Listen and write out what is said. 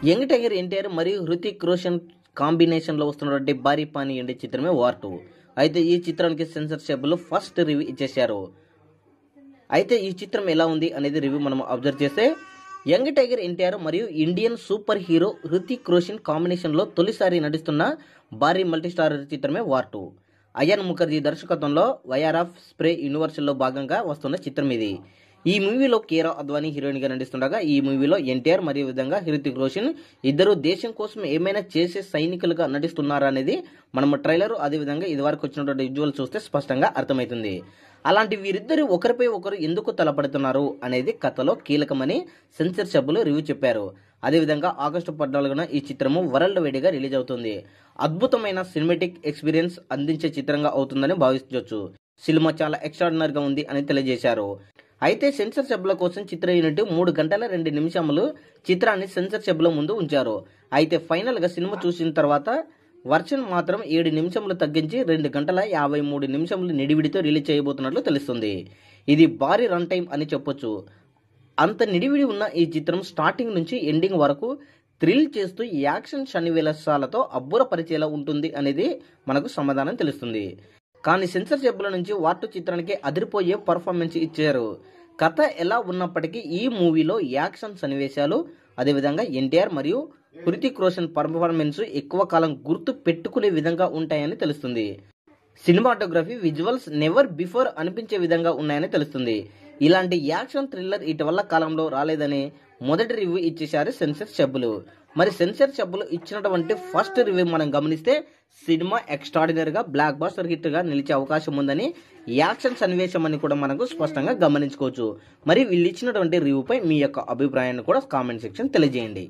Young tiger NTR మరియు హృతిక్ రోషన్ కాంబినేషన్లో వస్తున్నటువంటి భారీ పానీ ఎండి చిత్రమే వార్ 2. అయితే ఈ చిత్రానికి సెన్సార్షిప్లో ఫస్ట్ రివ్యూ ఇచ్చేశారు. అయితే ఈ చిత్రం ఎలా ఉంది అనేది రివ్యూ మనం అబ్జర్వ్ చేస్తే, యంగ్ టైగర్ ఎన్టీఆర్ మరియు Indian super hero Hrithik Roshan కాంబినేషన్లో తొలిసారి నటిస్తున్న భారీ మల్టీస్టార్ చిత్రమే వార్ 2. అయాన్ ముఖర్జీ దర్శకత్వంలో వైఆర్ ఆఫ్ స్ప్రే యూనివర్సల్లో భాగంగా వస్తున్న చిత్రం ఇది. ఈ మూవీలో కీరా అద్వానీ హీరోయిన్ గా నటిస్తుండగా, ఈ మూవీలో ఎన్టీఆర్ మరియు విధంగా హృతిక్ రోషన్ ఇద్దరు దేశం కోసం ఏమైనా చేసే సైనికులుగా నటిస్తున్నారా అనేది మనం ట్రైలర్ అదేవిధంగా ఇది వరకు వచ్చినటువంటి విజువల్ చూస్తే స్పష్టంగా అర్థమవుతుంది. అలాంటి వీరిద్దరు ఒకరిపై ఒకరు ఎందుకు తలపడుతున్నారు అనేది కథలో కీలకమని సెన్సార్ సభ్యులు రివ్యూ చెప్పారు. అదేవిధంగా ఆగస్టు 14న ఈ చిత్రము వరల్డ్ వైడ్గా రిలీజ్ అవుతుంది. అద్భుతమైన సినిమాటిక్ ఎక్స్పీరియన్స్ అందించే చిత్రంగా అవుతుందని భావించవచ్చు. సినిమా చాలా ఎక్స్ట్రాడినరీగా ఉంది అని తెలియజేశారు. అయితే సెన్సార్ సభ్యుల కోసం చిత్ర యూనిట్ 3 గంటల 2 నిమిషములు చిత్రాన్ని సెన్సార్ సభ్యుల ముందు ఉంచారు. అయితే ఫైనల్ గా సినిమా చూసిన తర్వాత వర్షన్ మాత్రం 7 నిమిషములు తగ్గించి 2 గంటల 53 నిమిషములు నిడివిడితో రిలీజ్ చేయబోతున్నట్లు తెలుస్తుంది. ఇది భారీ రన్ టైం అని చెప్పొచ్చు. అంత నిడివిడి ఉన్న ఈ చిత్రం స్టార్టింగ్ నుంచి ఎండింగ్ వరకు థ్రిల్ చేస్తూ యాక్షన్ సన్నివేశాలతో అబ్బురపరిచేలా ఉంటుంది అనేది మనకు సమాధానం తెలుస్తుంది. కానీ సెన్సార్ సభ్యుల నుంచి వార్ 2 చిత్రానికి అదిరిపోయే పర్ఫార్మెన్స్ ఇచ్చారు. కథ ఎలా ఉన్నప్పటికీ ఈ మూవీలో యాక్షన్ సన్నివేశాలు అదేవిధంగా ఎన్టీఆర్ మరియు హృతిక్ రోషన్ పర్ఫార్మెన్స్ ఎక్కువ కాలం గుర్తు పెట్టుకునే విధంగా ఉంటాయని తెలుస్తుంది. సినిమాటోగ్రఫీ విజువల్స్ నెవర్ బిఫోర్ అనిపించే విధంగా ఉన్నాయని తెలుస్తుంది. ఇలాంటి యాక్షన్ థ్రిల్లర్ ఇటీవల కాలంలో రాలేదని మొదటి రివ్యూ ఇచ్చేశారు సెన్సార్ సభ్యులు. మరి సెన్సార్ సభ్యులు ఇచ్చినటువంటి ఫస్ట్ రివ్యూ మనం గమనిస్తే సినిమా ఎక్స్ట్రాడినరీగా బ్లాక్ బాస్టర్ హిట్ గా నిలిచే అవకాశం ఉందని, యాక్షన్ సన్నివేశం అని కూడా మనకు స్పష్టంగా గమనించుకోవచ్చు. మరి వీళ్ళు ఇచ్చినటువంటి రివ్యూపై మీ యొక్క అభిప్రాయాన్ని కూడా కామెంట్ సెక్షన్ తెలియజేయండి.